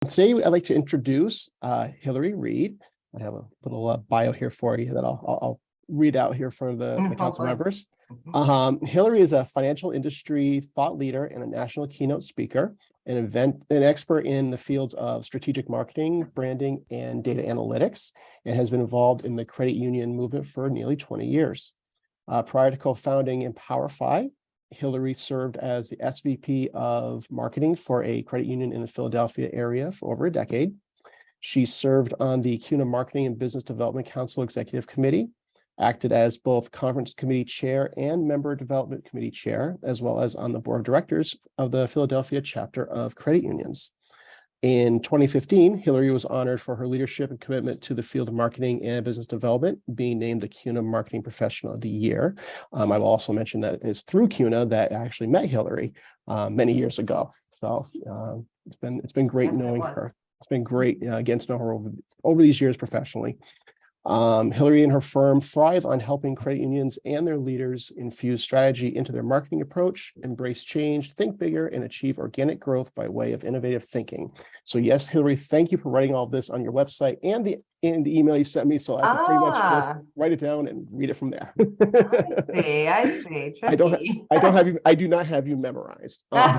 Today, I'd like to introduce Hilary Reed. I have a little bio here for you that I'll read out here for the council members. Hilary is a financial industry thought leader and a national keynote speaker, an expert in the fields of strategic marketing, branding, and data analytics, and has been involved in the credit union movement for nearly 20 years. Prior to co-founding EmpowerFi, Hilary served as the SVP of marketing for a credit union in the Philadelphia area for over a decade. She served on the CUNA Marketing and Business Development Council Executive Committee, acted as both conference committee chair and member development committee chair, as well as on the board of directors of the Philadelphia chapter of credit unions. In 2015, Hilary was honored for her leadership and commitment to the field of marketing and business development, being named the CUNA Marketing Professional of the Year. I will also mention that it's through CUNA that I actually met Hilary many years ago. So it's been great knowing her. It's been great getting to know her over these years professionally. Hilary and her firm thrive on helping credit unions and their leaders infuse strategy into their marketing approach, embrace change, think bigger, and achieve organic growth by way of innovative thinking. So yes, Hilary, thank you for writing all this on your website and the email you sent me, so I can pretty much just write it down and read it from there. I see. I do not have you memorized. But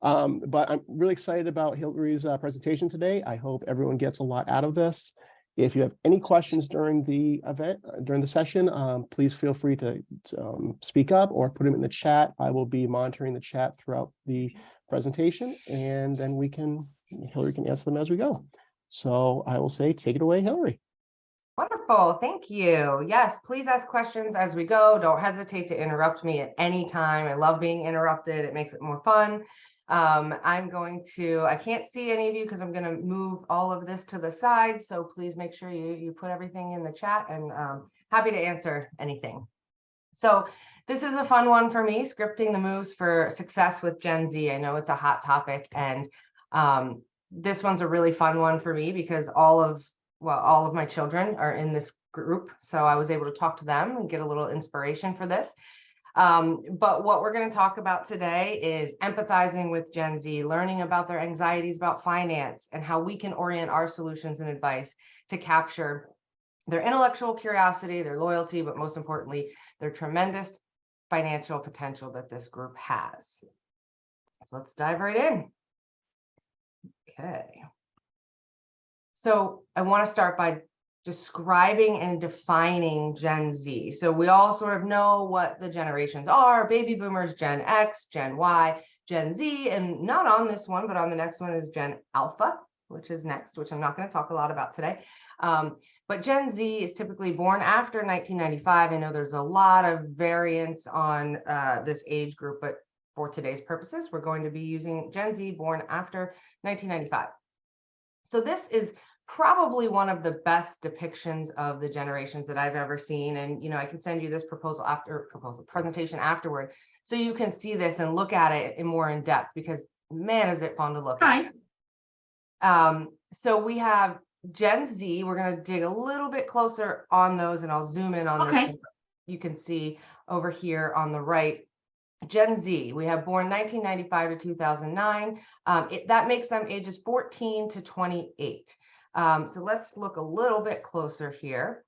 I'm really excited about Hilary's presentation today. I hope everyone gets a lot out of this. If you have any questions during the event, during the session, please feel free to speak up or put them in the chat. I will be monitoring the chat throughout the presentation, and then Hilary can answer them as we go. So I will say, take it away, Hilary. Wonderful. Thank you. Yes, please ask questions as we go. Don't hesitate to interrupt me at any time. I love being interrupted. It makes it more fun. I can't see any of you because I'm going to move all of this to the side. So please make sure you put everything in the chat, and happy to answer anything. So this is a fun one for me, scripting the moves for success with Gen Z. I know it's a hot topic, and this one's a really fun one for me because all of my children are in this group. So I was able to talk to them and get a little inspiration for this. But what we're going to talk about today is empathizing with Gen Z, learning about their anxieties about finance, and how we can orient our solutions and advice to capture their intellectual curiosity, their loyalty, but most importantly, their tremendous financial potential that this group has. So let's dive right in. Okay. So I want to start by describing and defining Gen Z. So we all sort of know what the generations are: baby boomers, Gen X, Gen Y, Gen Z, and not on this one, but on the next one is Gen Alpha, which is next, which I'm not going to talk a lot about today. But Gen Z is typically born after 1995. I know there's a lot of variance on this age group, but for today's purposes, we're going to be using Gen Z born after 1995. So this is probably one of the best depictions of the generations that I've ever seen. And, I can send you this presentation afterward, so you can see this and look at it more in depth, because man, is it fun to look at. So we have Gen Z. We're going to dig a little bit closer on those, and I'll zoom in on this. You can see over here on the right, Gen Z, we have born 1995 to 2009. That makes them ages 14 to 28. So let's look a little bit closer here.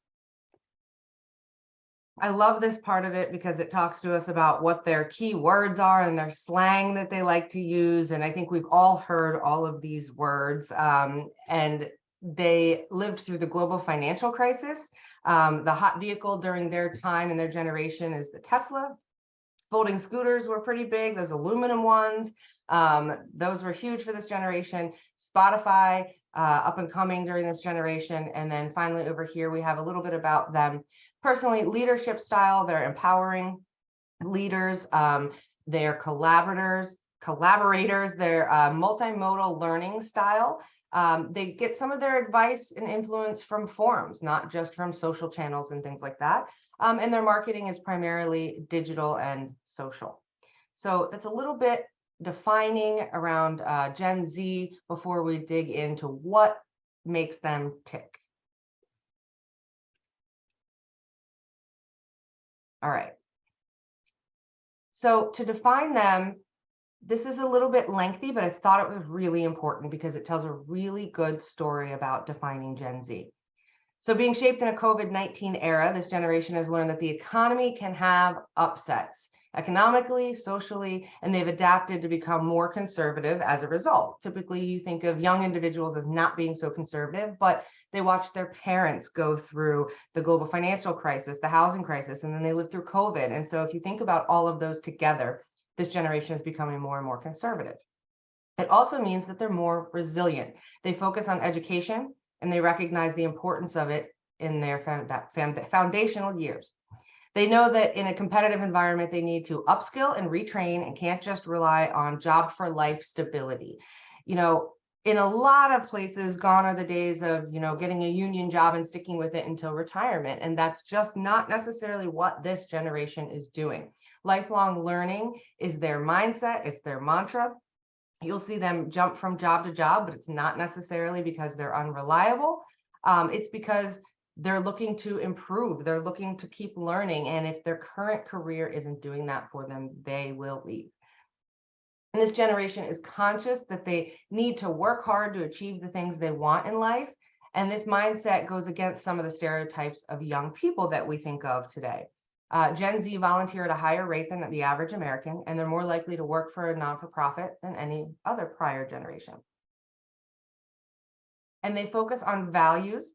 I love this part of it because it talks to us about what their key words are and their slang that they like to use. And I think we've all heard all of these words. And they lived through the global financial crisis. The hot vehicle during their time and their generation is the Tesla. Folding scooters were pretty big. Those aluminum ones, those were huge for this generation. Spotify, up and coming during this generation. And then finally over here, we have a little bit about them personally. Leadership style: they're empowering leaders, they're collaborators, they're multimodal learning style. They get some of their advice and influence from forums, not just from social channels and things like that. And their marketing is primarily digital and social. So that's a little bit defining around Gen Z before we dig into what makes them tick. All right. So to define them, This is a little bit lengthy, but I thought it was really important because it tells a really good story about defining Gen Z. So being shaped in a COVID-19 era, this generation has learned that the economy can have upsets economically, socially, and they've adapted to become more conservative as a result. Typically, you think of young individuals as not being so conservative, but they watched their parents go through the global financial crisis, the housing crisis, and then they lived through COVID. And so if you think about all of those together, this generation is becoming more and more conservative. It also means that they're more resilient. They focus on education and they recognize the importance of it in their foundational years. They know that in a competitive environment, they need to upskill and retrain and can't just rely on job for life stability. You know, in a lot of places, gone are the days of, getting a union job and sticking with it until retirement. And that's just not necessarily what this generation is doing. Lifelong learning is their mindset, it's their mantra. You'll see them jump from job to job, but it's not necessarily because they're unreliable. It's because they're looking to improve, they're looking to keep learning. And if their current career isn't doing that for them, they will leave. And this generation is conscious that they need to work hard to achieve the things they want in life. And this mindset goes against some of the stereotypes of young people that we think of today. Gen Z volunteer at a higher rate than the average American, and they're more likely to work for a non-for-profit than any other prior generation. And they focus on values,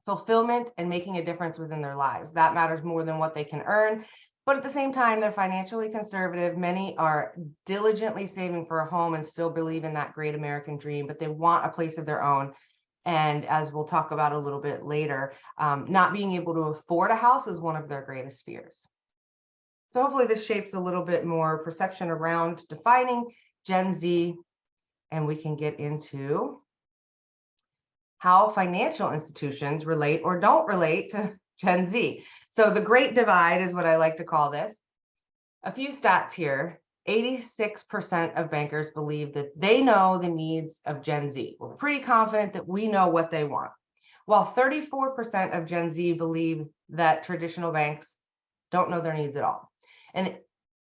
fulfillment, and making a difference within their lives. That matters more than what they can earn. But at the same time, they're financially conservative. Many are diligently saving for a home and still believe in that great American dream, but they want a place of their own. And as we'll talk about a little bit later, not being able to afford a house is one of their greatest fears. So hopefully this shapes a little bit more perception around defining Gen Z, and we can get into how financial institutions relate or don't relate to Gen Z. So the great divide is what I like to call this. A few stats here. 86% of bankers believe that they know the needs of Gen Z. We're pretty confident that we know what they want. While 34% of Gen Z believe that traditional banks don't know their needs at all. And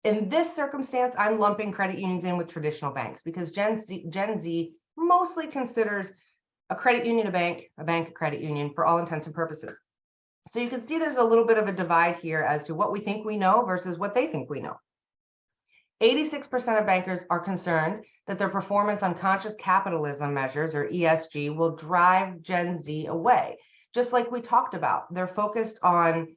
in this circumstance, I'm lumping credit unions in with traditional banks because Gen Z mostly considers a credit union a bank a credit union for all intents and purposes. So you can see there's a little bit of a divide here as to what we think we know versus what they think we know. 86% of bankers are concerned that their performance on conscious capitalism measures, or ESG, will drive Gen Z away. Just like we talked about, they're focused on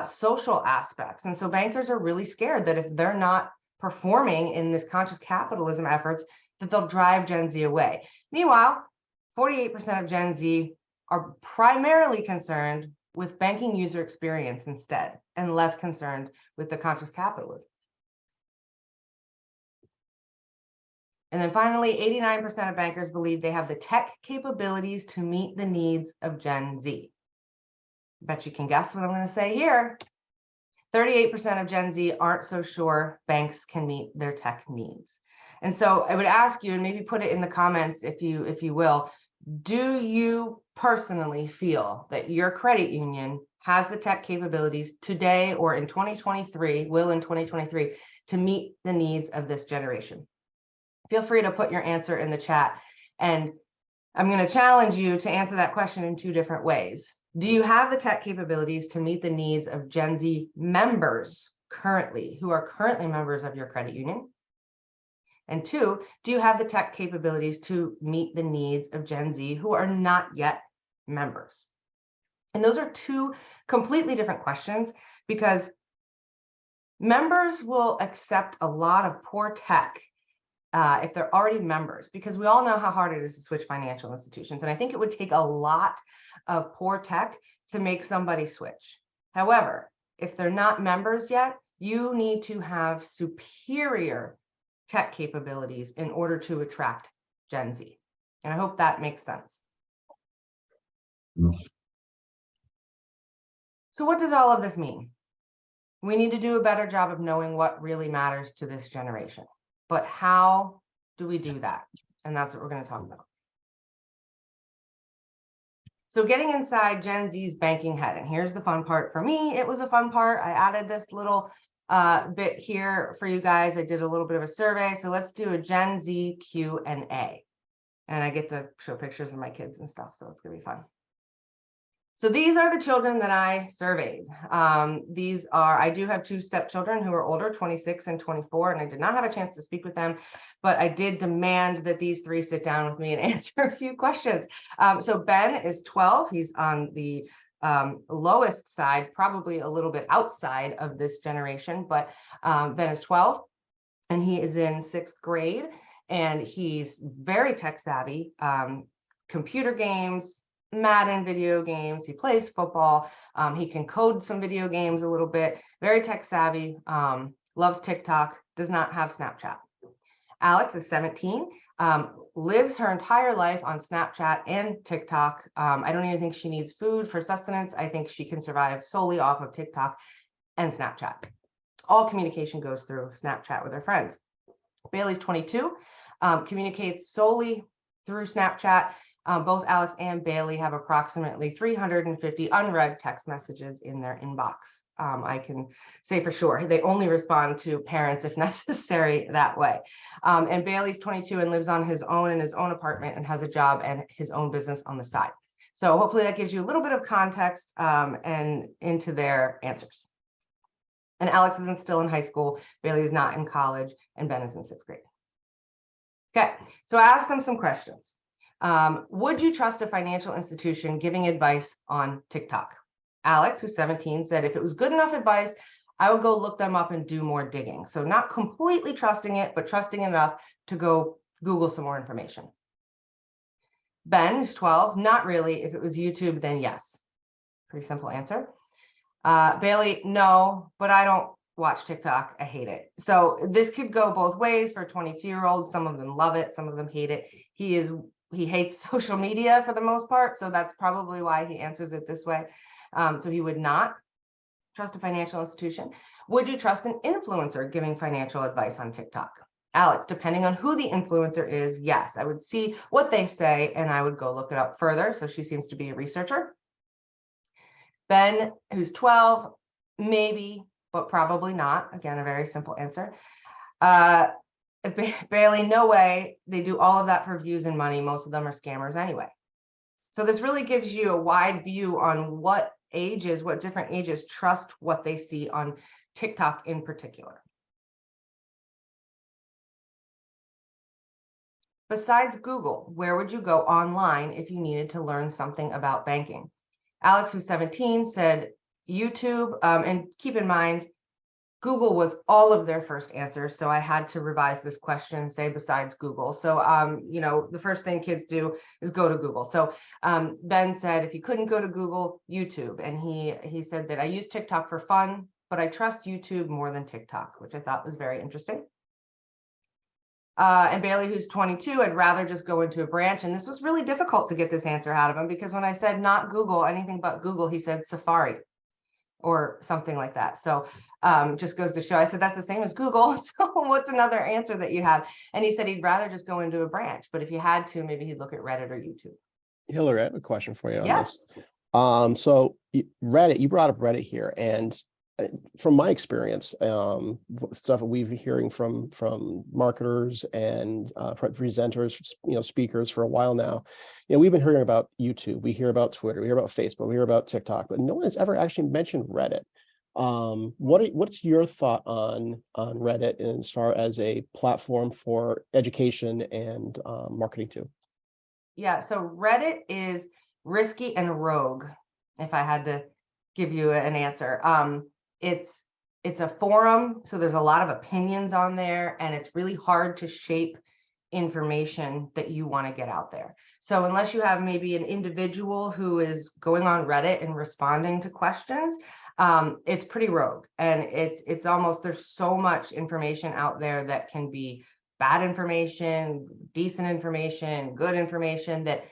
social aspects. And so bankers are really scared that if they're not performing in this conscious capitalism efforts, that they'll drive Gen Z away. Meanwhile, 48% of Gen Z are primarily concerned with banking user experience instead, and less concerned with the conscious capitalism. And then finally, 89% of bankers believe they have the tech capabilities to meet the needs of Gen Z. Bet you can guess what I'm going to say here. 38% of Gen Z aren't so sure banks can meet their tech needs. And so I would ask you, and maybe put it in the comments if you will, do you personally feel that your credit union has the tech capabilities today or in 2023, will in 2023, to meet the needs of this generation? Feel free to put your answer in the chat. And I'm going to challenge you to answer that question in two different ways. Do you have the tech capabilities to meet the needs of Gen Z members currently, who are currently members of your credit union? And two, do you have the tech capabilities to meet the needs of Gen Z who are not yet members? And those are two completely different questions, because members will accept a lot of poor tech if they're already members, because we all know how hard it is to switch financial institutions. And I think it would take a lot of poor tech to make somebody switch. However, if they're not members yet, you need to have superior tech capabilities in order to attract Gen Z. And I hope that makes sense. So what does all of this mean? We need to do a better job of knowing what really matters to this generation. But how do we do that? And that's what we're going to talk about. So getting inside Gen Z's banking head, and here's the fun part for me. It was a fun part. I added this little bit here for you guys. I did a little bit of a survey. So let's do a Gen Z Q&A. And I get to show pictures of my kids and stuff. So it's going to be fun. So these are the children that I surveyed. I do have 2 stepchildren who are older, 26 and 24, and I did not have a chance to speak with them, but I did demand that these 3 sit down with me and answer a few questions. So Ben is 12. He's on the lowest side, probably a little bit outside of this generation, but Ben is 12 and he is in 6th grade and he's very tech savvy, computer games, Madden video games, he plays football, he can code some video games a little bit, very tech savvy, loves TikTok, does not have Snapchat. Alex is 17, lives her entire life on Snapchat and TikTok. I don't even think she needs food for sustenance. I think she can survive solely off of TikTok and Snapchat. All communication goes through Snapchat with her friends. Bailey's 22, communicates solely through Snapchat. Both Alex and Bailey have approximately 350 unread text messages in their inbox. I can say for sure they only respond to parents if necessary that way. And Bailey's 22 and lives on his own in his own apartment and has a job and his own business on the side. So hopefully that gives you a little bit of context and into their answers. And Alex isn't still in high school, Bailey is not in college, and Ben is in 6th grade. Okay, so I asked them some questions. Would you trust a financial institution giving advice on TikTok? Alex, who's 17, said if it was good enough advice, I would go look them up and do more digging. So not completely trusting it, but trusting enough to go Google some more information. Ben, who's 12, not really. If it was YouTube, then yes. Pretty simple answer. Bailey, no, but I don't watch TikTok. I hate it. So this could go both ways for 22-year-olds. Some of them love it. Some of them hate it. He hates social media for the most part. So that's probably why he answers it this way. So he would not trust a financial institution. Would you trust an influencer giving financial advice on TikTok? Alex, depending on who the influencer is, yes, I would see what they say and I would go look it up further. So she seems to be a researcher. Ben, who's 12, maybe, but probably not. Again, a very simple answer. Bailey, no way. They do all of that for views and money. Most of them are scammers anyway. So this really gives you a wide view on what different ages trust what they see on TikTok in particular. Besides Google, where would you go online if you needed to learn something about banking? Alex, who's 17, said YouTube, and keep in mind, Google was all of their first answers. So I had to revise this question, say besides Google. So, the first thing kids do is go to Google. So Ben said, if you couldn't go to Google, YouTube. And he said that I use TikTok for fun, but I trust YouTube more than TikTok, which I thought was very interesting. And Bailey, who's 22, I'd rather just go into a branch. And this was really difficult to get this answer out of him because when I said not Google, anything but Google, he said Safari or something like that. So just goes to show, I said, that's the same as Google. So what's another answer that you have? And he said he'd rather just go into a branch, but if you had to, maybe he'd look at Reddit or YouTube. Hilary, I have a question for you on Yes. this. So Reddit, you brought up Reddit here, and from my experience, stuff we've been hearing from marketers and presenters, speakers for a while now. We've been hearing about YouTube, we hear about Twitter, we hear about Facebook, we hear about TikTok, but no one has ever actually mentioned Reddit. What's your thought on Reddit as far as a platform for education and marketing too? Yeah, so Reddit is risky and rogue, if I had to give you an answer. It's a forum, so there's a lot of opinions on there, and it's really hard to shape information that you want to get out there. So unless you have maybe an individual who is going on Reddit and responding to questions, it's pretty rogue. And it's almost, there's so much information out there that can be bad information, decent information, good information, that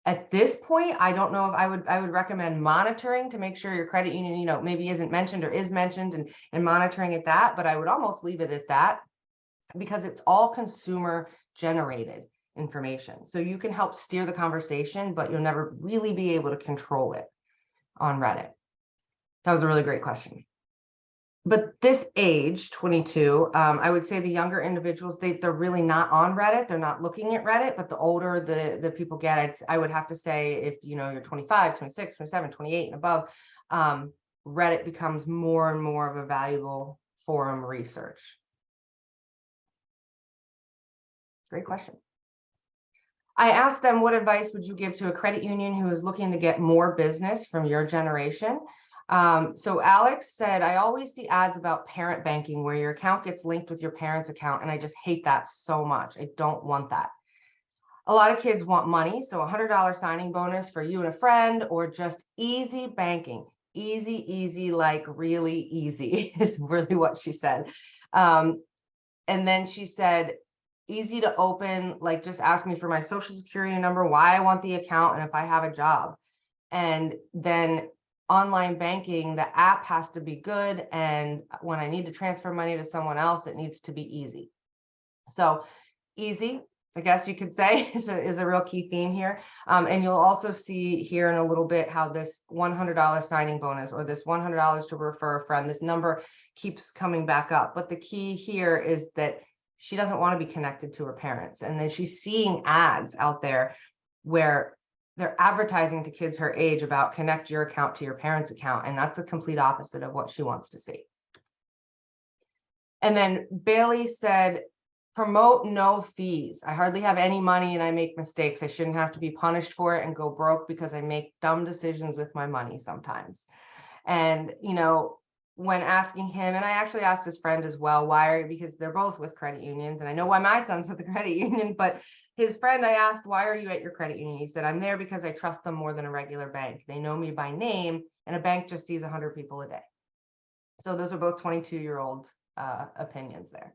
at this point, I don't know if I would recommend monitoring to make sure your credit union, maybe isn't mentioned or is mentioned, and monitoring at that, but I would almost leave it at that because it's all consumer generated information. So you can help steer the conversation, but you'll never really be able to control it on Reddit. That was a really great question. But this age, 22, I would say the younger individuals, they're really not on Reddit. They're not looking at Reddit, but the older the people get, I would have to say, if you're 25, 26, 27, 28 and above, Reddit becomes more and more of a valuable forum research. Great question. I asked them, what advice would you give to a credit union who is looking to get more business from your generation? So Alex said, I always see ads about parent banking where your account gets linked with your parent's account, and I just hate that so much. I don't want that. A lot of kids want money, so $100 signing bonus for you and a friend, or just easy banking. Easy, like really easy is really what she said. And then she said, easy to open, like just ask me for my social security number, why I want the account, and if I have a job. And then online banking, the app has to be good. And when I need to transfer money to someone else, it needs to be easy. So easy, I guess you could say, is a real key theme here. And you'll also see here in a little bit how this $100 signing bonus, or this $100 to refer a friend, this number keeps coming back up. But the key here is that she doesn't want to be connected to her parents. And then she's seeing ads out there where they're advertising to kids her age about connect your account to your parents' account. And that's the complete opposite of what she wants to see. And then Bailey said, promote no fees. I hardly have any money and I make mistakes. I shouldn't have to be punished for it and go broke because I make dumb decisions with my money sometimes. And, when asking him, and I actually asked his friend as well, because they're both with credit unions, and I know why my son's with the credit union, but his friend, I asked, why are you at your credit union? He said, I'm there because I trust them more than a regular bank. They know me by name, and a bank just sees 100 people a day. So those are both 22-year-old opinions there.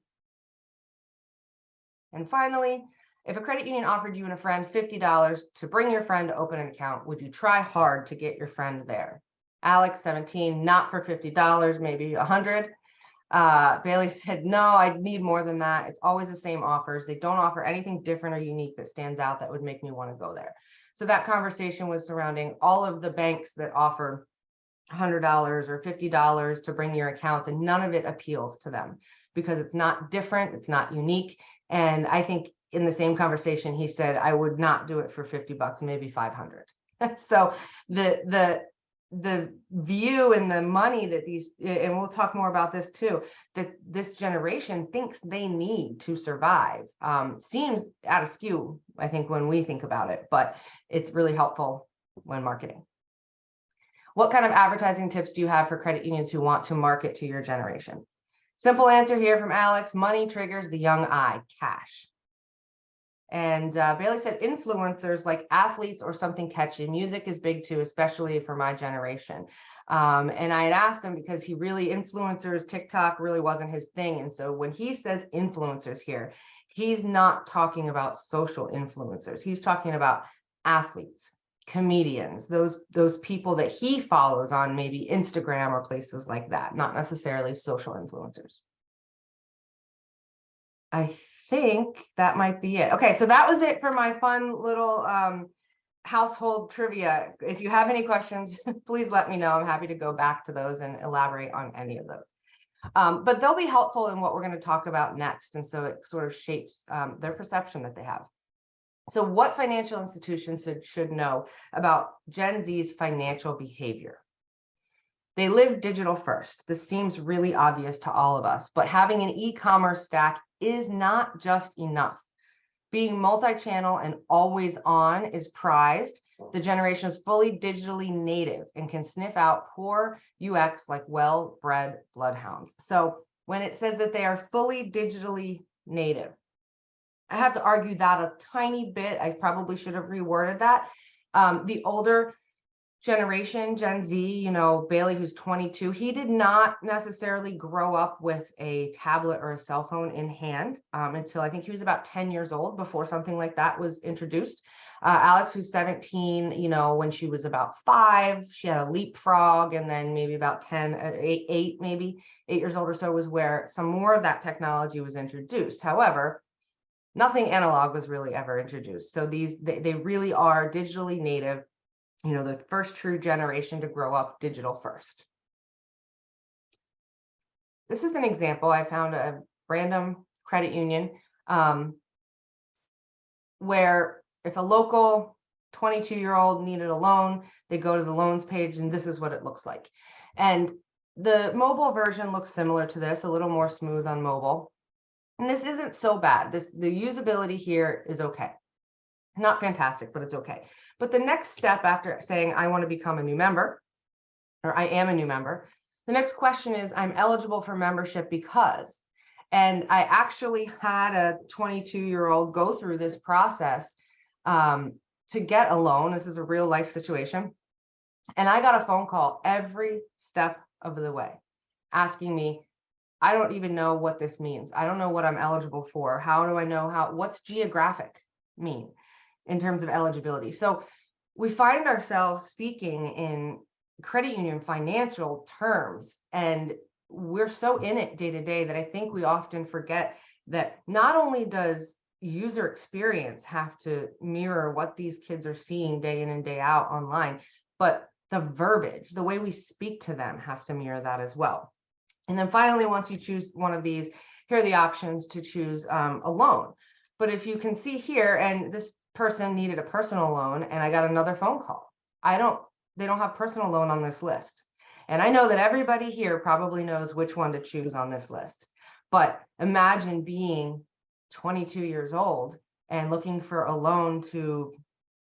And finally, if a credit union offered you and a friend $50 to bring your friend to open an account, would you try hard to get your friend there? Alex, 17, not for $50, maybe 100. Bailey said, no, I need more than that. It's always the same offers. They don't offer anything different or unique that stands out that would make me want to go there. So that conversation was surrounding all of the banks that offer $100 or $50 to bring your accounts, and none of it appeals to them because it's not different, it's not unique. And I think in the same conversation, he said, I would not do it for $50, maybe 500. So the view and the money that these, and we'll talk more about this too, that this generation thinks they need to survive, seems out of skew, I think, when we think about it, but it's really helpful when marketing. What kind of advertising tips do you have for credit unions who want to market to your generation? Simple answer here from Alex: money triggers the young eye, cash. And Bailey said influencers like athletes or something catchy. Music is big too, especially for my generation. And I had asked him because influencers, TikTok really wasn't his thing. And so when he says influencers here, he's not talking about social influencers. He's talking about athletes, comedians, those people that he follows on maybe Instagram or places like that, not necessarily social influencers. I think that might be it. Okay, so that was it for my fun little household trivia. If you have any questions, please let me know. I'm happy to go back to those and elaborate on any of those. But they'll be helpful in what we're going to talk about next. And so it sort of shapes their perception that they have. So what financial institutions should know about Gen Z's financial behavior? They live digital first. This seems really obvious to all of us, but having an e-commerce stack is not just enough. Being multi-channel and always on is prized. The generation is fully digitally native and can sniff out poor UX like well-bred bloodhounds. So when it says that they are fully digitally native, I have to argue that a tiny bit. I probably should have reworded that. The older generation, Gen Z, Bailey, who's 22, he did not necessarily grow up with a tablet or a cell phone in hand until I think he was about 10 years old before something like that was introduced. Alex, who's 17, when she was about 5, she had a leapfrog, and then maybe about 8 years old or so was where some more of that technology was introduced. However, nothing analog was really ever introduced. So they really are digitally native, the first true generation to grow up digital first. This is an example. I found a random credit union where if a local 22-year-old needed a loan, they go to the loans page and this is what it looks like. And the mobile version looks similar to this, a little more smooth on mobile. And this isn't so bad. The usability here is okay. Not fantastic, but it's okay. But the next step after saying I want to become a new member, or I am a new member, the next question is I'm eligible for membership because, and I actually had a 22-year-old go through this process to get a loan. This is a real life situation. And I got a phone call every step of the way asking me, I don't even know what this means. I don't know what I'm eligible for. How do I know what's geographic mean in terms of eligibility? So we find ourselves speaking in credit union financial terms, and we're so in it day to day that I think we often forget that not only does user experience have to mirror what these kids are seeing day in and day out online, but the verbiage, the way we speak to them has to mirror that as well. And then finally, once you choose one of these, here are the options to choose a loan. But if you can see here, and this person needed a personal loan, and I got another phone call. They don't have personal loan on this list. And I know that everybody here probably knows which one to choose on this list. But imagine being 22 years old and looking for a loan to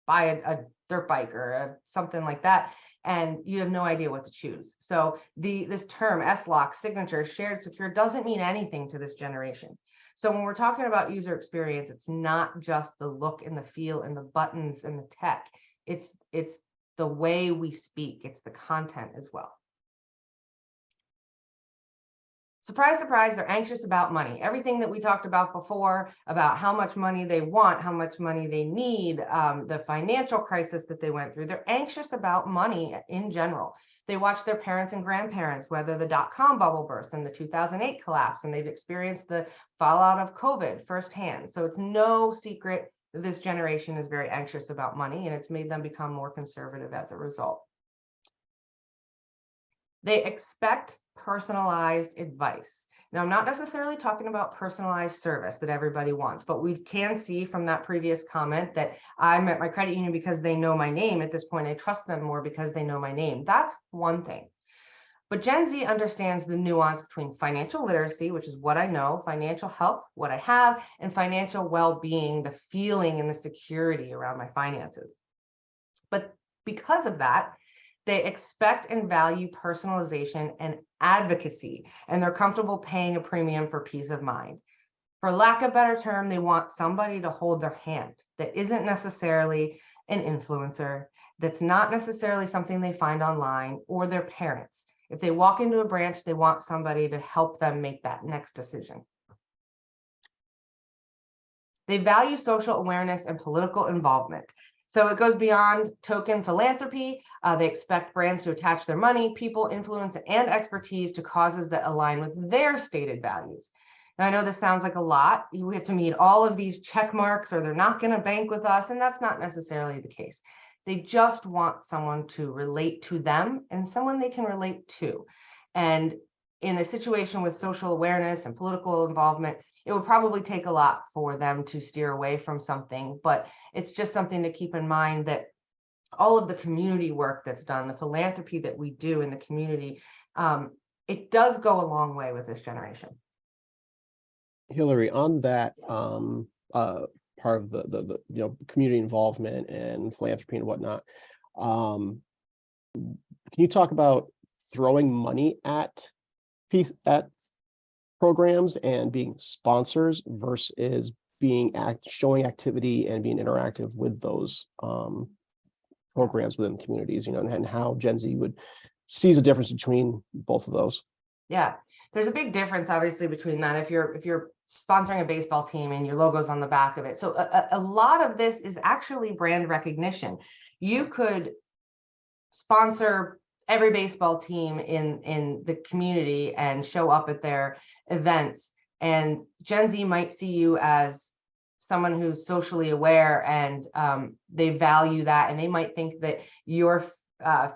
buy a dirt bike or something like that, and you have no idea what to choose. So this term SLOC, signature, shared, secure, doesn't mean anything to this generation. So when we're talking about user experience, it's not just the look and the feel and the buttons and the tech. It's the way we speak. It's the content as well. Surprise, surprise, they're anxious about money. Everything that we talked about before, about how much money they want, how much money they need, the financial crisis that they went through, they're anxious about money in general. They watch their parents and grandparents, whether the dot-com bubble burst and the 2008 collapse, and they've experienced the fallout of COVID firsthand. So it's no secret that this generation is very anxious about money, and it's made them become more conservative as a result. They expect personalized advice. Now, I'm not necessarily talking about personalized service that everybody wants, but we can see from that previous comment that I'm at my credit union because they know my name. At this point, I trust them more because they know my name. That's one thing. But Gen Z understands the nuance between financial literacy, which is what I know, financial health, what I have, and financial well-being, the feeling and the security around my finances. But because of that, they expect and value personalization and advocacy, and they're comfortable paying a premium for peace of mind. For lack of a better term, they want somebody to hold their hand that isn't necessarily an influencer, that's not necessarily something they find online, or their parents. If they walk into a branch, they want somebody to help them make that next decision. They value social awareness and political involvement. So it goes beyond token philanthropy. They expect brands to attach their money, people, influence, and expertise to causes that align with their stated values. Now, I know this sounds like a lot. We have to meet all of these check marks or they're not going to bank with us, and that's not necessarily the case. They just want someone to relate to them and someone they can relate to. And in a situation with social awareness and political involvement, it would probably take a lot for them to steer away from something, but it's just something to keep in mind that all of the community work that's done, the philanthropy that we do in the community, it does go a long way with this generation. Hilary, on that part of the community involvement and philanthropy and whatnot, can you talk about throwing money at programs and being sponsors versus being showing activity and being interactive with those programs within communities, and how Gen Z sees a difference between both of those? Yeah, there's a big difference, obviously, between that. If you're sponsoring a baseball team and your logo's on the back of it, so a lot of this is actually brand recognition. You could sponsor every baseball team in the community and show up at their events, and Gen Z might see you as someone who's socially aware, and they value that, and they might think that your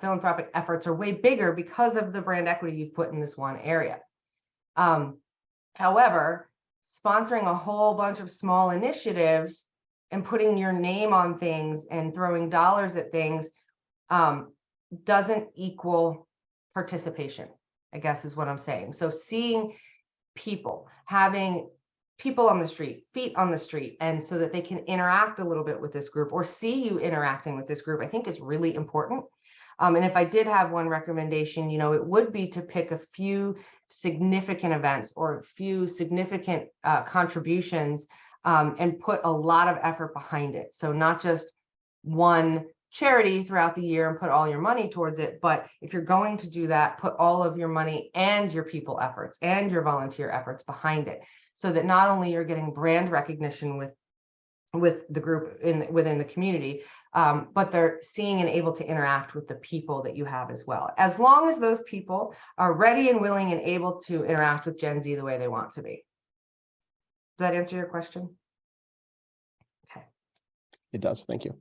philanthropic efforts are way bigger because of the brand equity you've put in this one area. However, sponsoring a whole bunch of small initiatives and putting your name on things and throwing dollars at things doesn't equal participation, I guess is what I'm saying. So seeing people, having people on the street, feet on the street, and so that they can interact a little bit with this group or see you interacting with this group, I think is really important. And if I did have one recommendation, it would be to pick a few significant events or a few significant contributions and put a lot of effort behind it. So not just one charity throughout the year and put all your money towards it, but if you're going to do that, put all of your money and your people efforts and your volunteer efforts behind it, so that not only you're getting brand recognition with the group within the community, but they're seeing and able to interact with the people that you have as well. As long as those people are ready and willing and able to interact with Gen Z the way they want to be. Does that answer your question? Okay. It does. Thank you.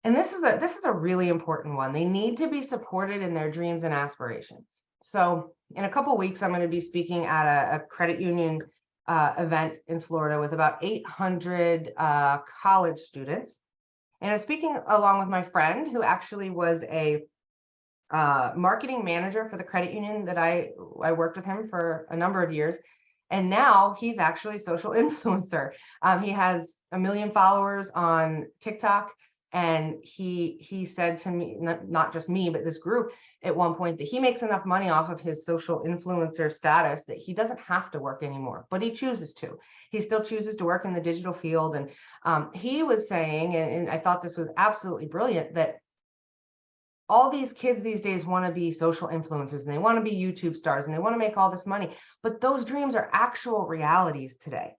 And this is a really important one. They need to be supported in their dreams and aspirations. So in a couple of weeks, I'm going to be speaking at a credit union event in Florida with about 800 college students. And I'm speaking along with my friend who actually was a marketing manager for the credit union that I worked with him for a number of years. And now he's actually a social influencer. He has 1 million followers on TikTok. And he said to me, not just me, but this group at one point, that he makes enough money off of his social influencer status that he doesn't have to work anymore, but he chooses to. He still chooses to work in the digital field. And he was saying, and I thought this was absolutely brilliant, that all these kids these days want to be social influencers and they want to be YouTube stars and they want to make all this money, but those dreams are actual realities today.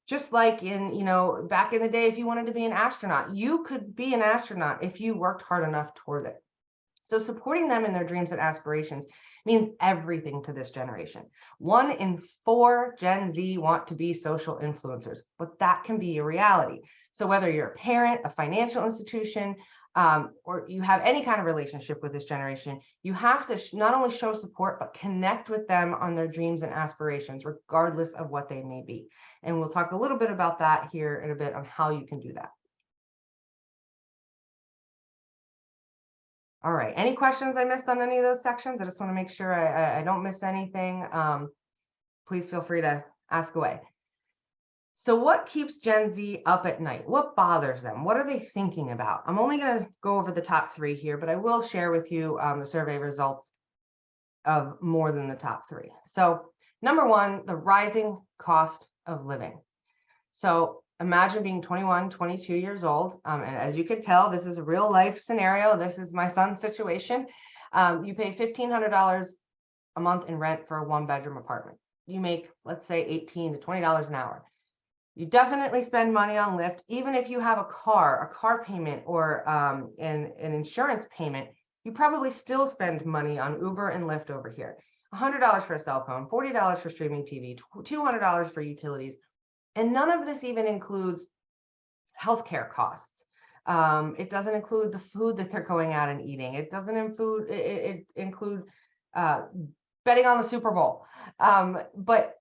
Just like back in the day, if you wanted to be an astronaut, you could be an astronaut if you worked hard enough toward it. So supporting them in their dreams and aspirations means everything to this generation. 1 in 4 Gen Z want to be social influencers, but that can be a reality. So whether you're a parent, a financial institution, or you have any kind of relationship with this generation, you have to not only show support, but connect with them on their dreams and aspirations, regardless of what they may be. And we'll talk a little bit about that here in a bit on how you can do that. All right, any questions I missed on any of those sections? I just want to make sure I don't miss anything. Please feel free to ask away. So what keeps Gen Z up at night? What bothers them? What are they thinking about? I'm only going to go over the top 3 here, but I will share with you the survey results of more than the top 3. So number 1, the rising cost of living. So imagine being 21, 22 years old. And as you can tell, this is a real life scenario. This is my son's situation. You pay $1,500 a month in rent for a 1-bedroom apartment. You make, let's say, $18 to $20 an hour. You definitely spend money on Lyft. Even if you have a car payment, or an insurance payment, you probably still spend money on Uber and Lyft over here. $100 for a cell phone, $40 for streaming TV, $200 for utilities. And none of this even includes healthcare costs. It doesn't include the food that they're going out and eating. It doesn't include betting on the Super Bowl. But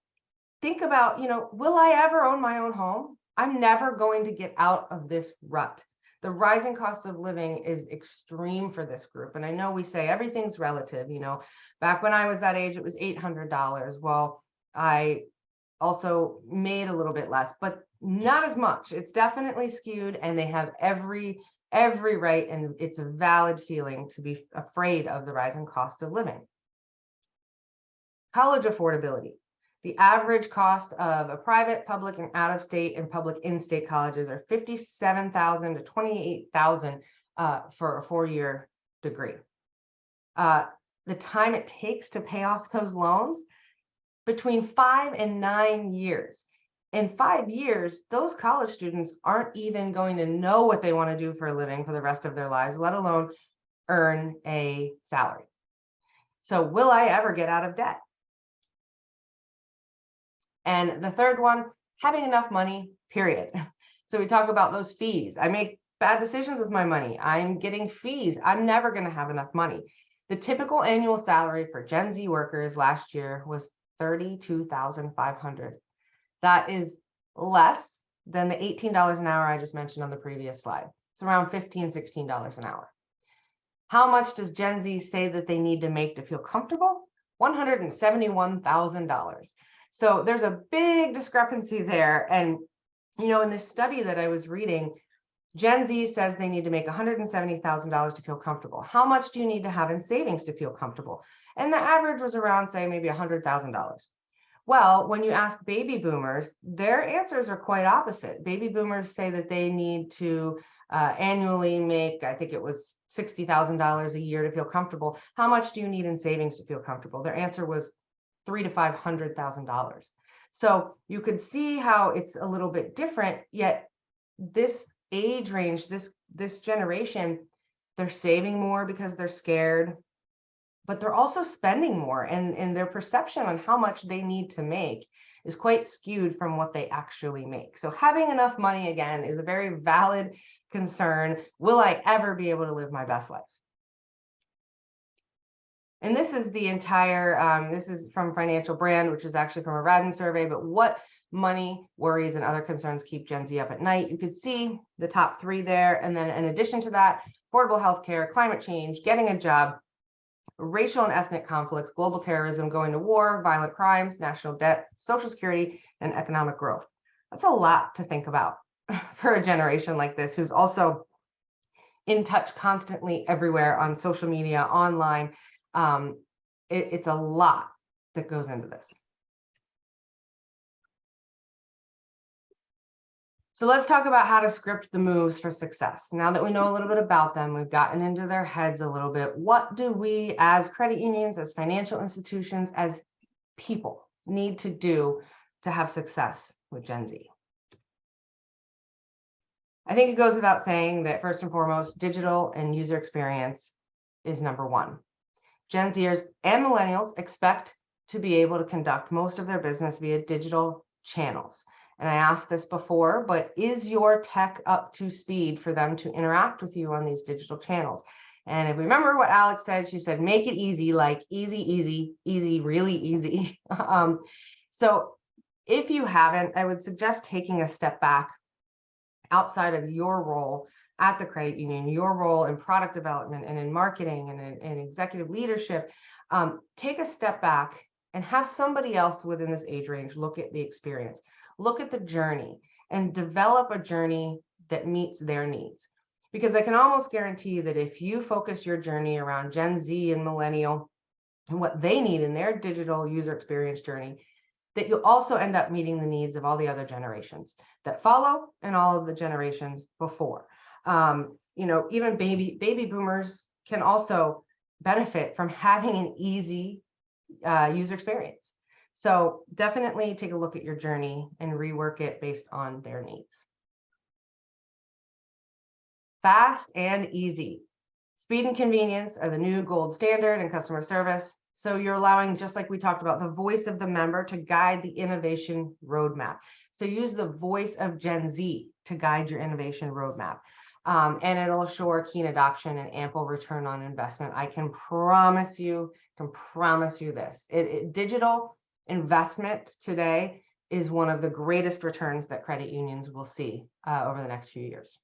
think about, will I ever own my own home? I'm never going to get out of this rut. The rising cost of living is extreme for this group. And I know we say everything's relative. Back when I was that age, it was $800. Well, I also made a little bit less, but not as much. It's definitely skewed, and they have every right, and it's a valid feeling to be afraid of the rising cost of living. College affordability. The average cost of a private, public, and out-of-state and public in-state colleges are $57,000 to $28,000 for a 4-year degree. The time it takes to pay off those loans, between 5 and 9 years. In 5 years, those college students aren't even going to know what they want to do for a living for the rest of their lives, let alone earn a salary. So will I ever get out of debt? And the third one, having enough money, period. So we talk about those fees. I make bad decisions with my money. I'm getting fees. I'm never going to have enough money. The typical annual salary for Gen Z workers last year was $32,500. That is less than the $18 an hour I just mentioned on the previous slide. It's around $15, $16 an hour. How much does Gen Z say that they need to make to feel comfortable? $171,000. So there's a big discrepancy there. And, in this study that I was reading, Gen Z says they need to make $170,000 to feel comfortable. How much do you need to have in savings to feel comfortable? And the average was around, say, maybe $100,000. Well, when you ask baby boomers, their answers are quite opposite. Baby boomers say that they need to annually make, I think it was $60,000 a year to feel comfortable. How much do you need in savings to feel comfortable? Their answer was $300,000 to $500,000. So you could see how it's a little bit different, yet this age range, this generation, they're saving more because they're scared, but they're also spending more, and their perception on how much they need to make is quite skewed from what they actually make. So having enough money, again, is a very valid concern. Will I ever be able to live my best life? And this is the entire, this is from Financial Brand, which is actually from a Radin survey, but what money, worries, and other concerns keep Gen Z up at night? You could see the top 3 there. And then in addition to that, affordable healthcare, climate change, getting a job, racial and ethnic conflicts, global terrorism, going to war, violent crimes, national debt, social security, and economic growth. That's a lot to think about for a generation like this, who's also in touch constantly everywhere on social media, online. It's a lot that goes into this. So let's talk about how to script the moves for success. Now that we know a little bit about them, we've gotten into their heads a little bit. What do we as credit unions, as financial institutions, as people need to do to have success with Gen Z? I think it goes without saying that first and foremost, digital and user experience is number one. Gen Zers and millennials expect to be able to conduct most of their business via digital channels. And I asked this before, but is your tech up to speed for them to interact with you on these digital channels? And if we remember what Alex said, she said, make it easy, like easy, easy, easy, really easy. So if you haven't, I would suggest taking a step back outside of your role at the credit union, your role in product development and in marketing and in executive leadership. Take a step back and have somebody else within this age range look at the experience. Look at the journey and develop a journey that meets their needs. Because I can almost guarantee you that if you focus your journey around Gen Z and millennial and what they need in their digital user experience journey, that you'll also end up meeting the needs of all the other generations that follow and all of the generations before. Even baby boomers can also benefit from having an easy user experience. So definitely take a look at your journey and rework it based on their needs. Fast and easy. Speed and convenience are the new gold standard in customer service. So you're allowing, just like we talked about, the voice of the member to guide the innovation roadmap. So use the voice of Gen Z to guide your innovation roadmap. And it'll assure keen adoption and ample return on investment. I can promise you this. Digital investment today is one of the greatest returns that credit unions will see over the next few years.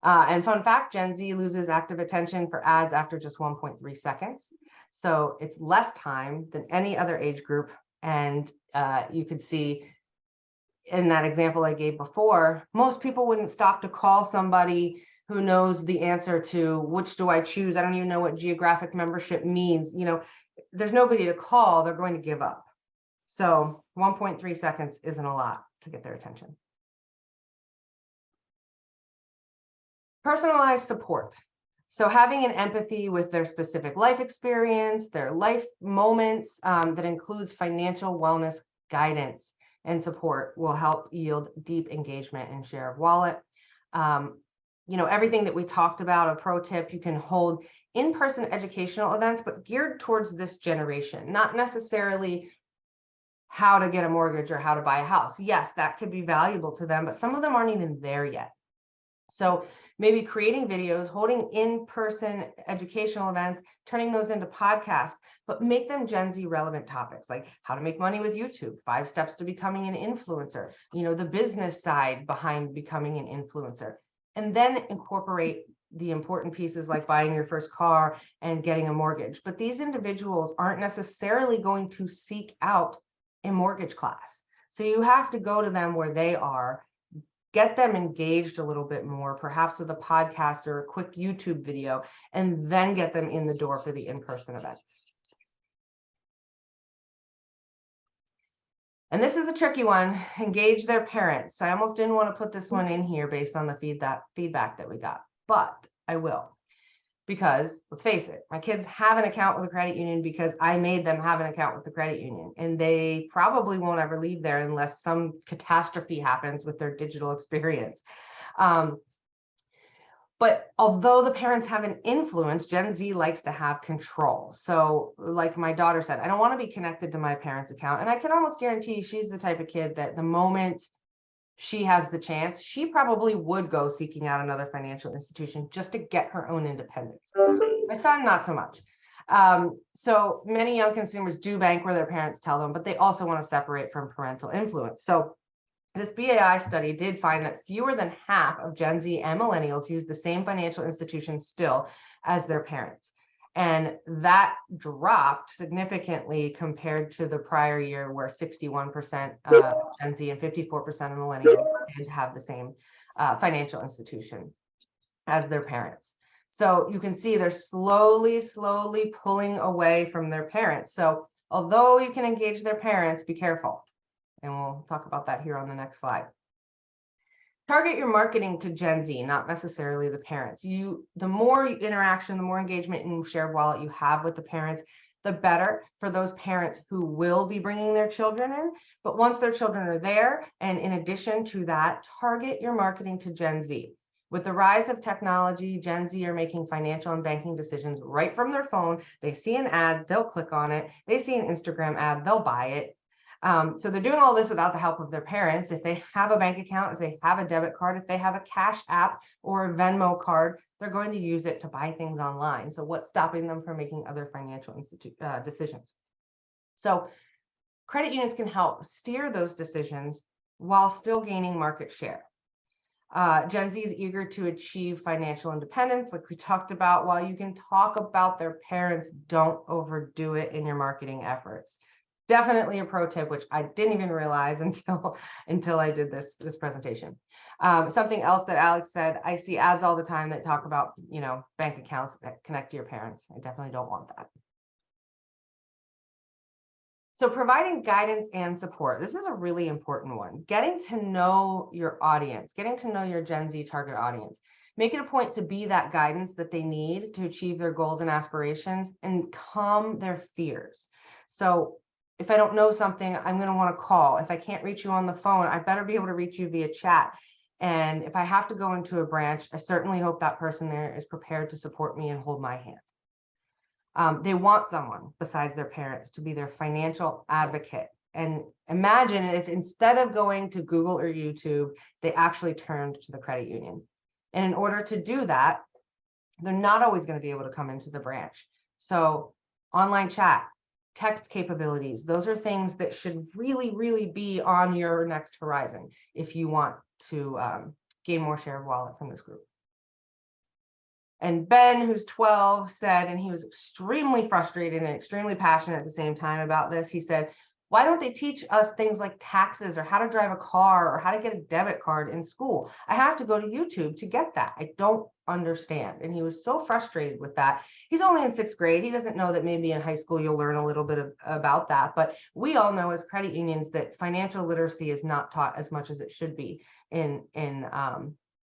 And fun fact, Gen Z loses active attention for ads after just 1.3 seconds. So it's less time than any other age group. And you could see in that example I gave before, most people wouldn't stop to call somebody who knows the answer to which do I choose? I don't even know what geographic membership means. There's nobody to call, they're going to give up. So 1.3 seconds isn't a lot to get their attention. Personalized support. So having an empathy with their specific life experience, their life moments, that includes financial wellness guidance and support will help yield deep engagement and share of wallet. Everything that we talked about, a pro tip, you can hold in-person educational events, but geared towards this generation, not necessarily how to get a mortgage or how to buy a house. Yes, that could be valuable to them, but some of them aren't even there yet. So maybe creating videos, holding in-person educational events, turning those into podcasts, but make them Gen Z relevant topics, like how to make money with YouTube, 5 steps to becoming an influencer, the business side behind becoming an influencer, and then incorporate the important pieces like buying your first car and getting a mortgage. But these individuals aren't necessarily going to seek out a mortgage class. So you have to go to them where they are, get them engaged a little bit more, perhaps with a podcast or a quick YouTube video, and then get them in the door for the in-person events. And this is a tricky one, engage their parents. I almost didn't want to put this one in here based on the feedback that we got, but I will. Because let's face it, my kids have an account with a credit union because I made them have an account with the credit union, and they probably won't ever leave there unless some catastrophe happens with their digital experience. But although the parents have an influence, Gen Z likes to have control. So like my daughter said, I don't want to be connected to my parents' account. And I can almost guarantee she's the type of kid that the moment she has the chance, she probably would go seeking out another financial institution just to get her own independence. My son, not so much. So many young consumers do bank where their parents tell them, but they also want to separate from parental influence. So this BAI study did find that fewer than half of Gen Z and millennials use the same financial institution still as their parents. And that dropped significantly compared to the prior year, where 61% Gen Z and 54% of millennials did have the same financial institution as their parents. So you can see they're slowly pulling away from their parents. So although you can engage their parents, be careful. And we'll talk about that here on the next slide. Target your marketing to Gen Z, not necessarily the parents. The more interaction, the more engagement and shared wallet you have with the parents, the better for those parents who will be bringing their children in. But once their children are there, and in addition to that, target your marketing to Gen Z. With the rise of technology, Gen Z are making financial and banking decisions right from their phone. They see an ad, they'll click on it. They see an Instagram ad, they'll buy it. So they're doing all this without the help of their parents. If they have a bank account, if they have a debit card, if they have a Cash App or a Venmo card, they're going to use it to buy things online. So what's stopping them from making other financial decisions? So credit unions can help steer those decisions while still gaining market share. Gen Z is eager to achieve financial independence, like we talked about. While you can talk about their parents, don't overdo it in your marketing efforts. Definitely a pro tip, which I didn't even realize until I did this presentation. Something else that Alex said, I see ads all the time that talk about, bank accounts that connect to your parents. I definitely don't want that. So providing guidance and support. This is a really important one. Getting to know your audience, getting to know your Gen Z target audience. Make it a point to be that guidance that they need to achieve their goals and aspirations and calm their fears. So if I don't know something, I'm going to want to call. If I can't reach you on the phone, I better be able to reach you via chat. And if I have to go into a branch, I certainly hope that person there is prepared to support me and hold my hand. They want someone besides their parents to be their financial advocate. And imagine if instead of going to Google or YouTube, they actually turned to the credit union. And in order to do that, they're not always going to be able to come into the branch. So online chat, text capabilities, those are things that should really be on your next horizon if you want to gain more share of wallet from this group. And Ben, who's 12, said, and he was extremely frustrated and extremely passionate at the same time about this, he said, why don't they teach us things like taxes or how to drive a car or how to get a debit card in school? I have to go to YouTube to get that. I don't understand. And he was so frustrated with that. He's only in 6th grade. He doesn't know that maybe in high school you'll learn a little bit about that. But we all know as credit unions that financial literacy is not taught as much as it should be in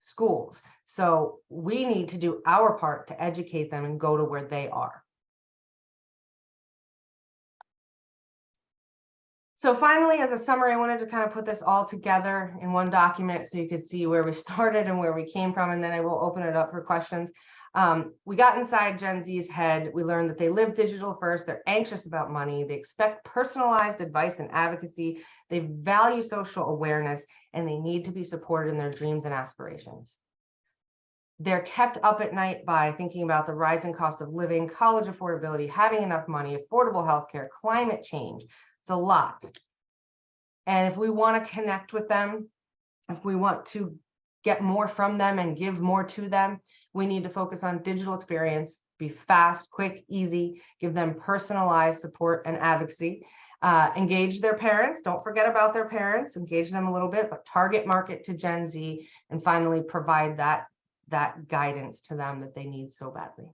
schools. So we need to do our part to educate them and go to where they are. So finally, as a summary, I wanted to kind of put this all together in one document so you could see where we started and where we came from, and then I will open it up for questions. We got inside Gen Z's head. We learned that they live digital first. They're anxious about money. They expect personalized advice and advocacy. They value social awareness, and they need to be supported in their dreams and aspirations. they're kept up at night by thinking about the rising cost of living, college affordability, having enough money, affordable healthcare, climate change. It's a lot. And if we want to connect with them, if we want to get more from them and give more to them, we need to focus on digital experience, be fast, quick, easy, give them personalized support and advocacy, engage their parents. Don't forget about their parents, engage them a little bit, but target market to Gen Z, and finally provide that guidance to them that they need so badly.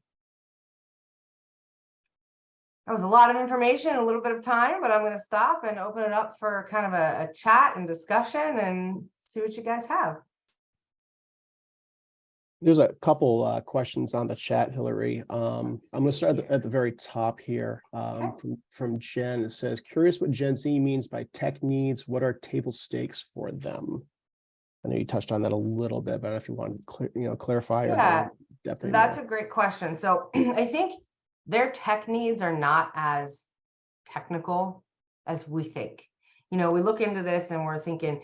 That was a lot of information, a little bit of time, but I'm going to stop and open it up for kind of a chat and discussion and see what you guys have. There's a couple questions on the chat, Hilary. I'm going to start at the very top here from Jen. It says, curious what Gen Z means by tech needs. What are table stakes for them? I know you touched on that a little bit, but if you want to clarify or definitely. That's a great question. So I think their tech needs are not as technical as we think. We look into this and we're thinking,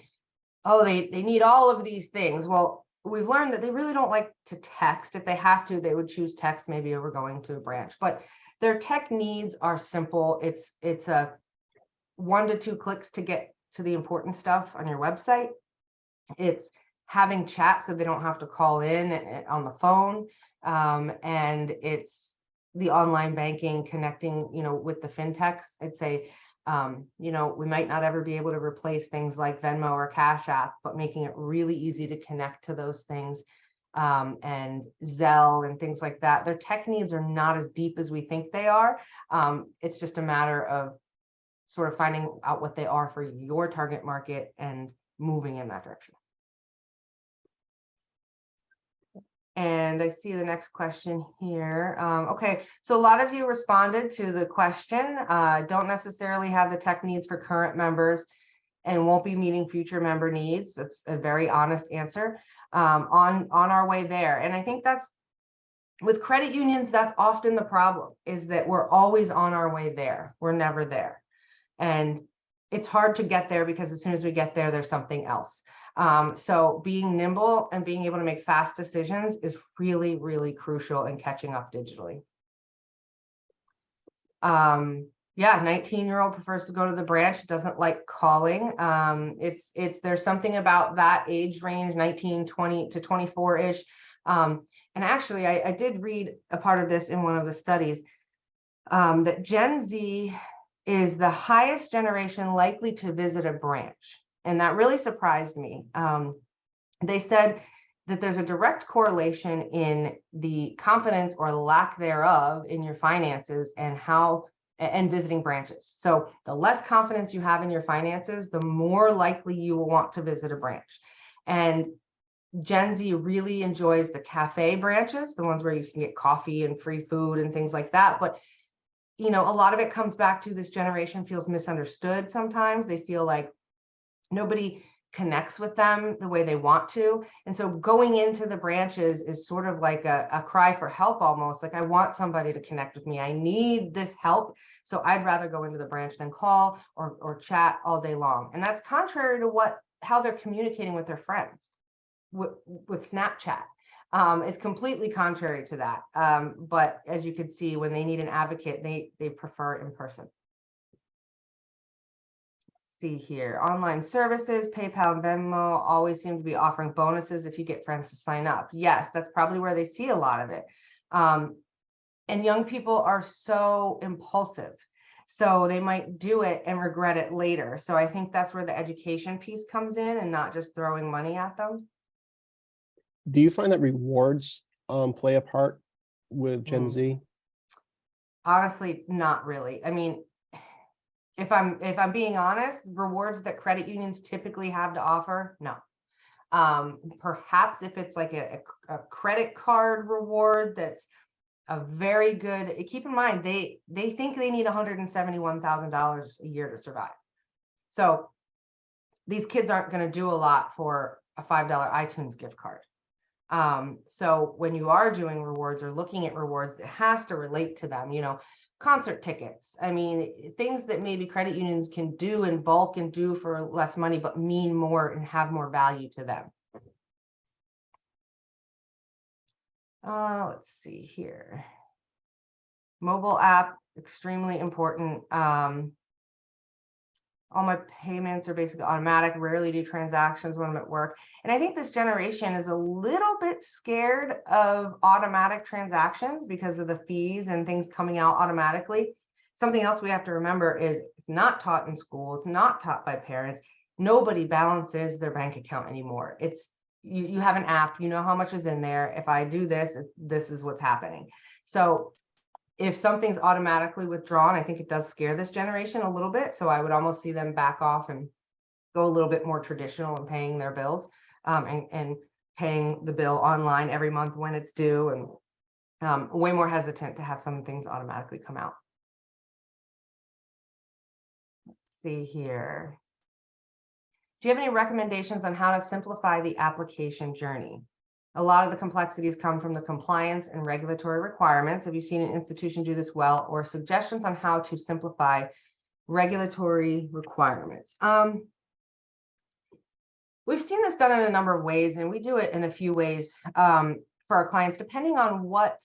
oh, they need all of these things. Well, we've learned that they really don't like to text. If they have to, they would choose text maybe over going to a branch. But their tech needs are simple. It's a 1 to 2 clicks to get to the important stuff on your website. It's having chat so they don't have to call in on the phone. And it's the online banking, connecting, with the fintechs. I'd say, we might not ever be able to replace things like Venmo or Cash App, but making it really easy to connect to those things, and Zelle and things like that. Their tech needs are not as deep as we think they are. It's just a matter of sort of finding out what they are for your target market and moving in that direction. And I see the next question here. Okay, so a lot of you responded to the question. Don't necessarily have the tech needs for current members and won't be meeting future member needs. That's a very honest answer. On our way there. And I think that's, with credit unions, that's often the problem, is that we're always on our way there. We're never there. And it's hard to get there because as soon as we get there, there's something else. So being nimble and being able to make fast decisions is really, really crucial in catching up digitally. 19-year-old prefers to go to the branch, doesn't like calling. There's something about that age range, 19, 20 to 24-ish. And actually, I did read a part of this in one of the studies, that Gen Z is the highest generation likely to visit a branch. And that really surprised me. They said that there's a direct correlation in the confidence or lack thereof in your finances and visiting branches. So the less confidence you have in your finances, the more likely you will want to visit a branch. And Gen Z really enjoys the cafe branches, the ones where you can get coffee and free food and things like that. But a lot of it comes back to this generation feels misunderstood sometimes. They feel like nobody connects with them the way they want to. And so going into the branches is sort of like a cry for help almost. Like, I want somebody to connect with me. I need this help. So I'd rather go into the branch than call or chat all day long. And that's contrary to how they're communicating with their friends with Snapchat. It's completely contrary to that. But as you can see, when they need an advocate, they prefer in person. Let's see here. Online services, PayPal and Venmo always seem to be offering bonuses if you get friends to sign up. Yes, that's probably where they see a lot of it. And young people are so impulsive. So they might do it and regret it later. So I think that's where the education piece comes in and not just throwing money at them. Do you find that rewards play a part with Gen Z? Honestly, not really. I mean, if I'm being honest, rewards that credit unions typically have to offer, no. Perhaps if it's like a credit card reward that's a very good, keep in mind, they think they need $171,000 a year to survive. So these kids aren't going to do a lot for a $5 iTunes gift card. So when you are doing rewards or looking at rewards, it has to relate to them, concert tickets. I mean, things that maybe credit unions can do in bulk and do for less money, but mean more and have more value to them. Let's see here. Mobile app, extremely important. All my payments are basically automatic, rarely do transactions when I'm at work. And I think this generation is a little bit scared of automatic transactions because of the fees and things coming out automatically. Something else we have to remember is it's not taught in school. It's not taught by parents. Nobody balances their bank account anymore. It's you have an app, you know how much is in there. If I do this, this is what's happening. So if something's automatically withdrawn, I think it does scare this generation a little bit. So I would almost see them back off and go a little bit more traditional in paying their bills, and paying the bill online every month when it's due, and way more hesitant to have some things automatically come out. Let's see here. Do you have any recommendations on how to simplify the application journey? A lot of the complexities come from the compliance and regulatory requirements. Have you seen an institution do this well, or suggestions on how to simplify regulatory requirements? We've seen this done in a number of ways, and we do it in a few ways for our clients, depending on what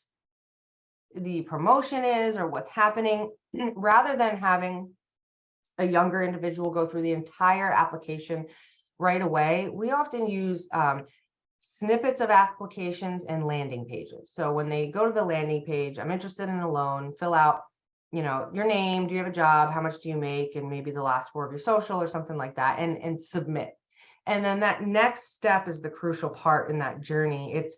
the promotion is or what's happening. Rather than having a younger individual go through the entire application right away, we often use snippets of applications and landing pages. So when they go to the landing page, I'm interested in a loan, fill out, your name, do you have a job, how much do you make, and maybe the last four of your social or something like that, and submit. And then that next step is the crucial part in that journey. It's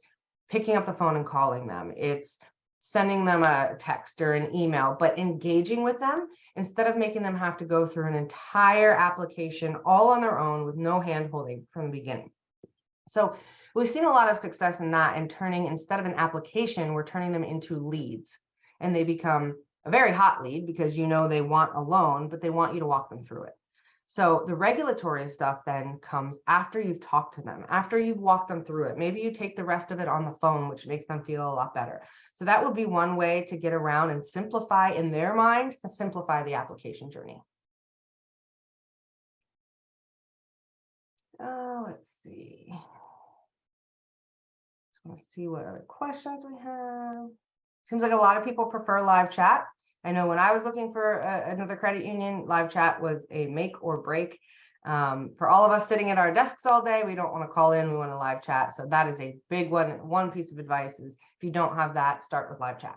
picking up the phone and calling them. It's sending them a text or an email, but engaging with them instead of making them have to go through an entire application all on their own with no hand-holding from the beginning. So we've seen a lot of success in that, and turning, instead of an application, we're turning them into leads, and they become a very hot lead because they want a loan, but they want you to walk them through it. So the regulatory stuff then comes after you've talked to them, after you've walked them through it. Maybe you take the rest of it on the phone, which makes them feel a lot better. So that would be one way to get around and simplify, in their mind, to simplify the application journey. Let's see. Let's see what other questions we have. Seems like a lot of people prefer live chat. I know when I was looking for another credit union, live chat was a make or break. For all of us sitting at our desks all day, we don't want to call in, we want to live chat. So that is a big one. One piece of advice is, if you don't have that, start with live chat.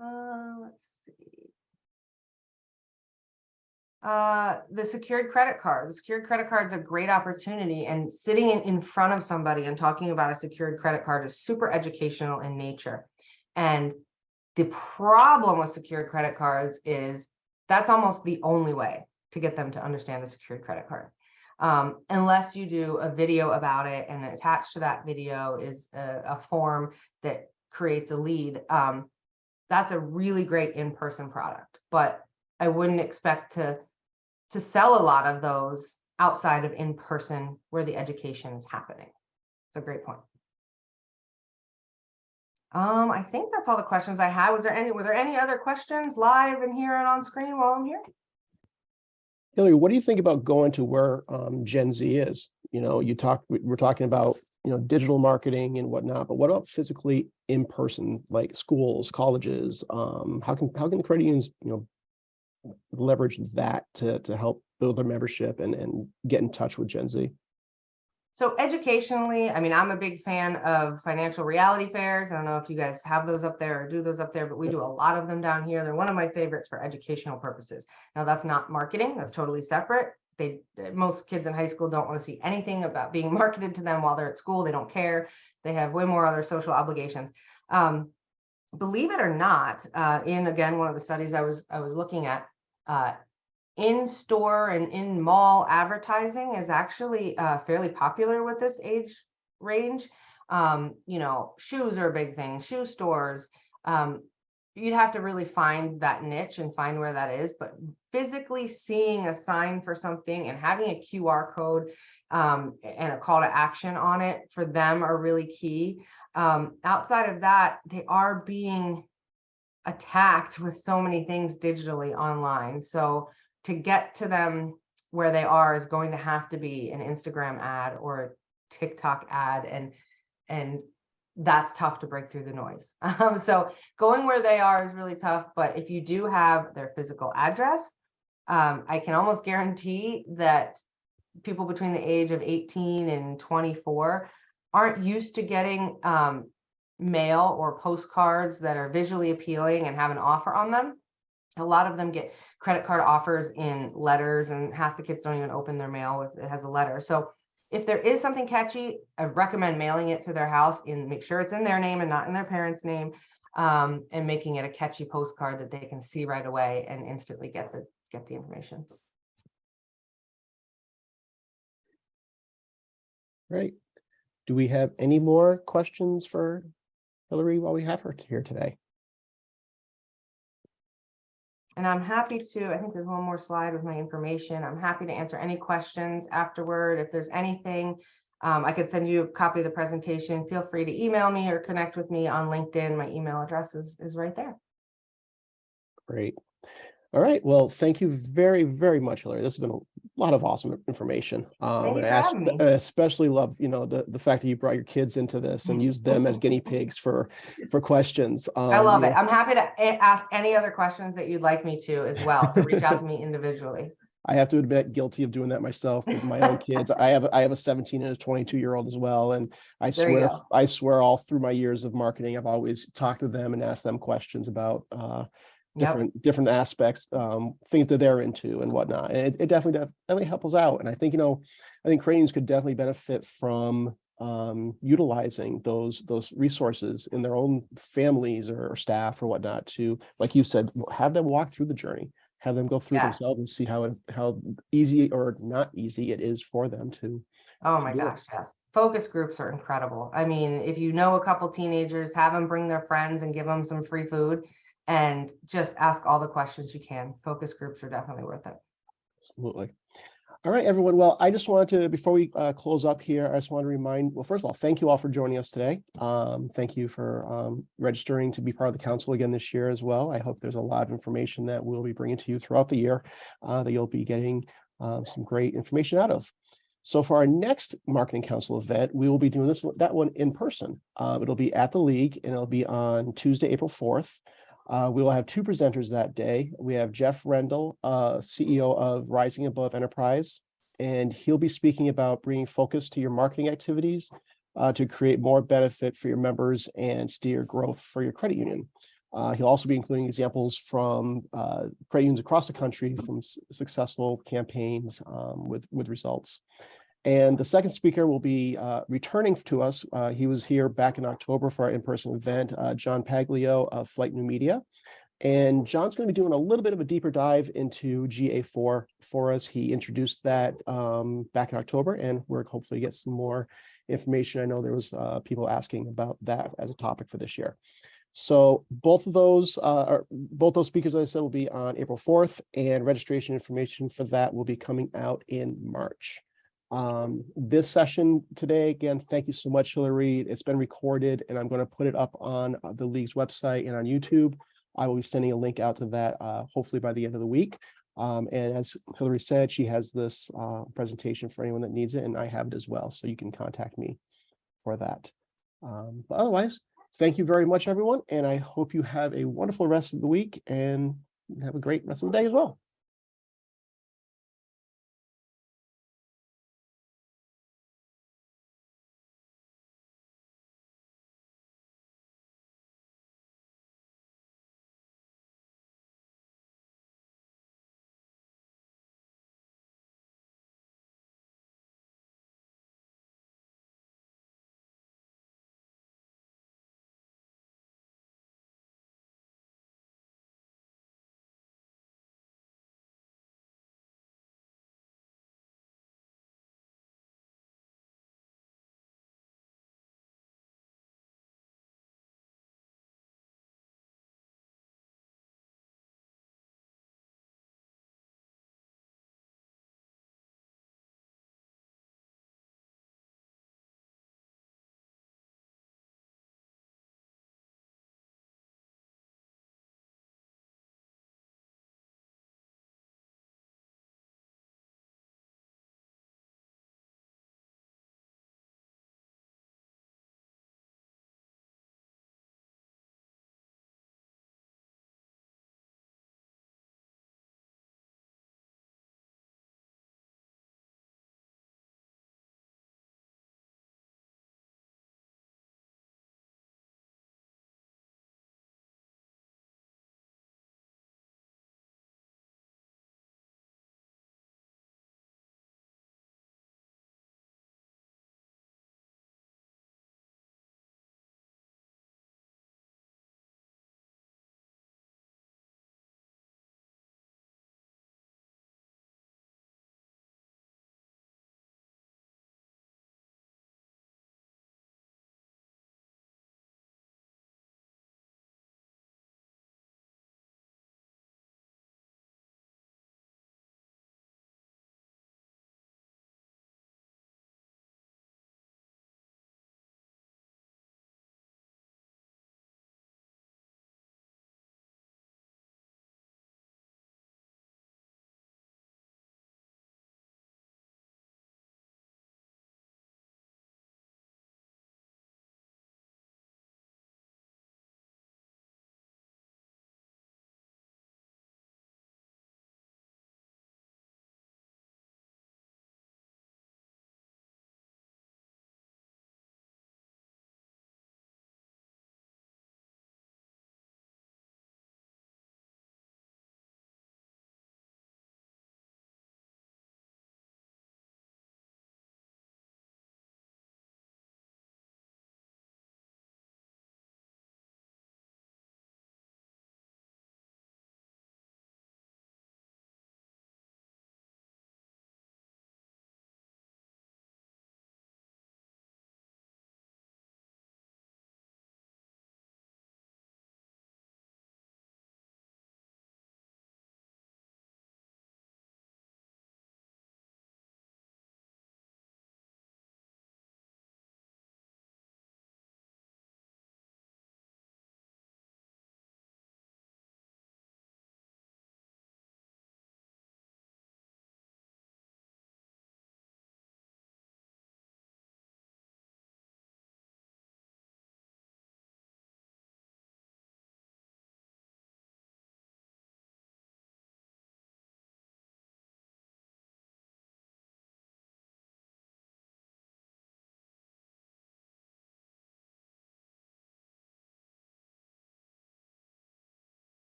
Let's see. The secured credit card. The secured credit card is a great opportunity, and sitting in front of somebody and talking about a secured credit card is super educational in nature. And the problem with secured credit cards is that's almost the only way to get them to understand the secured credit card. Unless you do a video about it, and attached to that video is a form that creates a lead. That's a really great in-person product, but I wouldn't expect to sell a lot of those outside of in-person where the education is happening. It's a great point. I think that's all the questions I had. Were there any other questions live and here and on screen while I'm here? Hilary, what do you think about going to where Gen Z is? We're talking about digital marketing and whatnot, but what about physically in person, like schools, colleges? How can the credit unions leverage that to help build their membership and get in touch with Gen Z? So educationally, I'm a big fan of financial reality fairs. I don't know if you guys have those up there or do those up there, but we do a lot of them down here. They're one of my favorites for educational purposes. Now, that's not marketing. That's totally separate. Most kids in high school don't want to see anything about being marketed to them while they're at school. They don't care. They have way more other social obligations. Believe it or not, in, again, one of the studies I was looking at, in-store and in-mall advertising is actually fairly popular with this age range. Shoes are a big thing, shoe stores. You'd have to really find that niche and find where that is, but physically seeing a sign for something and having a QR code and a call to action on it for them are really key. Outside of that, they are being attacked with so many things digitally online. So to get to them where they are is going to have to be an Instagram ad or a TikTok ad, and that's tough to break through the noise. So going where they are is really tough, but if you do have their physical address, I can almost guarantee that people between the age of 18 and 24 aren't used to getting mail or postcards that are visually appealing and have an offer on them. A lot of them get credit card offers in letters, and half the kids don't even open their mail if it has a letter. So if there is something catchy, I recommend mailing it to their house and make sure it's in their name and not in their parents' name, and making it a catchy postcard that they can see right away and instantly get the information. Great. Do we have any more questions for Hilary while we have her here today? And I'm happy to, I think there's one more slide with my information. I'm happy to answer any questions afterward. If there's anything, I could send you a copy of the presentation. Feel free to email me or connect with me on LinkedIn. My email address is right there. Great. All right. Well, thank you very, very much, Hilary. This has been a lot of awesome information. Thank you And for having me. I especially love, the fact that you brought your kids into this and used them as guinea pigs for questions. I love it. I'm happy to ask any other questions that you'd like me to as well. So reach out to me individually. I have to admit, guilty of doing that myself with my own kids. I have a 17 and a 22-year-old as well, and I swear all through my years of marketing, I've always talked to them and asked them questions about different aspects, things that they're into and whatnot. And it definitely helps us out. And I think credit unions could definitely benefit from utilizing those resources in their own families or staff or whatnot to, like you said, have them walk through the journey, have them go through themselves and see how easy or not easy it is for them to. Oh my gosh, yes. Focus groups are incredible. I mean, if you know a couple teenagers, have them bring their friends and give them some free food and just ask all the questions you can. Focus groups are definitely worth it. Absolutely. All right, everyone. Well, I just wanted to, before we close up here, I just want to remind, well, first of all, thank you all for joining us today. Thank you for registering to be part of the council again this year as well. I hope there's a lot of information that we'll be bringing to you throughout the year that you'll be getting some great information out of. So for our next Marketing Council event, we will be doing that one in person. It'll be at the League, and it'll be on Tuesday, April 4th. We will have two presenters that day. We have Jeff Rendell, CEO of Rising Above Enterprise, and he'll be speaking about bringing focus to your marketing activities to create more benefit for your members and steer growth for your credit union. He'll also be including examples from credit unions across the country from successful campaigns with results. And the second speaker will be returning to us. He was here back in October for our in-person event, John Paglio of Flight New Media. And John's going to be doing a little bit of a deeper dive into GA4 for us. He introduced that back in October, and we're hopefully get some more information. I know there was people asking about that as a topic for this year. So both those speakers, as I said, will be on April 4th, and registration information for that will be coming out in March. This session today, again, thank you so much, Hilary. It's been recorded, and I'm going to put it up on the League's website and on YouTube. I will be sending a link out to that hopefully by the end of the week. And as Hilary said, she has this presentation for anyone that needs it, and I have it as well, so you can contact me for that. But otherwise, thank you very much, everyone, and I hope you have a wonderful rest of the week and have a great rest of the day as well.